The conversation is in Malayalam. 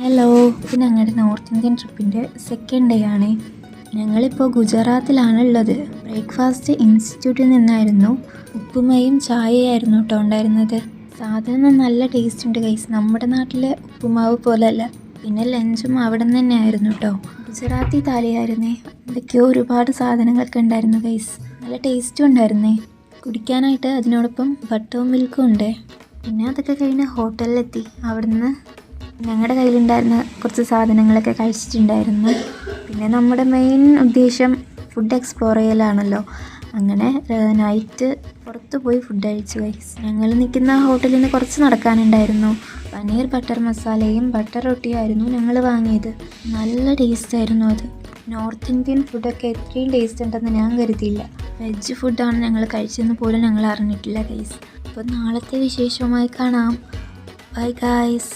ഹലോ, ഇത് ഞങ്ങളുടെ നോർത്ത് ഇന്ത്യൻ ട്രിപ്പിൻ്റെ സെക്കൻഡ് ഡേ ആണ്. ഞങ്ങളിപ്പോൾ ഗുജറാത്തിലാണുള്ളത്. ബ്രേക്ക്ഫാസ്റ്റ് ഇൻസ്റ്റിറ്റ്യൂട്ടിൽ നിന്നായിരുന്നു. ഉപ്പുമായും ചായയായിരുന്നു കേട്ടോ ഉണ്ടായിരുന്നത്. സാധനം നല്ല ടേസ്റ്റ് ഉണ്ട് ഗൈസ്, നമ്മുടെ നാട്ടിലെ ഉപ്പുമാവ് പോലെയല്ല. പിന്നെ ലഞ്ചും അവിടെ നിന്ന് തന്നെ ആയിരുന്നു കേട്ടോ. ഗുജറാത്തി താലിയായിരുന്നേ. എന്തൊക്കെയോ ഒരുപാട് സാധനങ്ങളൊക്കെ ഉണ്ടായിരുന്നു ഗൈസ്. നല്ല ടേസ്റ്റും ഉണ്ടായിരുന്നേ. കുടിക്കാനായിട്ട് അതിനോടൊപ്പം ബട്ടർ മിൽക്കും ഉണ്ട്. പിന്നെ അതൊക്കെ കഴിഞ്ഞ് ഹോട്ടലിലെത്തി. അവിടുന്ന് ഞങ്ങളുടെ കയ്യിലുണ്ടായിരുന്ന കുറച്ച് സാധനങ്ങളൊക്കെ കഴിച്ചിട്ടുണ്ടായിരുന്നു. പിന്നെ നമ്മുടെ മെയിൻ ഉദ്ദേശം ഫുഡ് എക്സ്പ്ലോർ ചെയ്യലാണല്ലോ. അങ്ങനെ നൈറ്റ് പുറത്ത് പോയി ഫുഡ് കഴിച്ചു ഗൈസ്. ഞങ്ങൾ നിൽക്കുന്ന ഹോട്ടലിൽ നിന്ന് കുറച്ച് നടക്കാനുണ്ടായിരുന്നു. പനീർ ബട്ടർ മസാലയും ബട്ടർ റൊട്ടിയായിരുന്നു ഞങ്ങൾ വാങ്ങിയത്. നല്ല ടേസ്റ്റായിരുന്നു അത്. നോർത്ത് ഇന്ത്യൻ ഫുഡൊക്കെ എത്രയും ടേസ്റ്റ് ഉണ്ടെന്ന് ഞാൻ കരുതിയില്ല. വെജ് ഫുഡാണ് ഞങ്ങൾ കഴിച്ചതെന്ന് പോലും ഞങ്ങൾ അറിഞ്ഞിട്ടില്ല ഗൈസ്. അപ്പോൾ നാളത്തെ വിശേഷമായി കാണാം. Bye guys.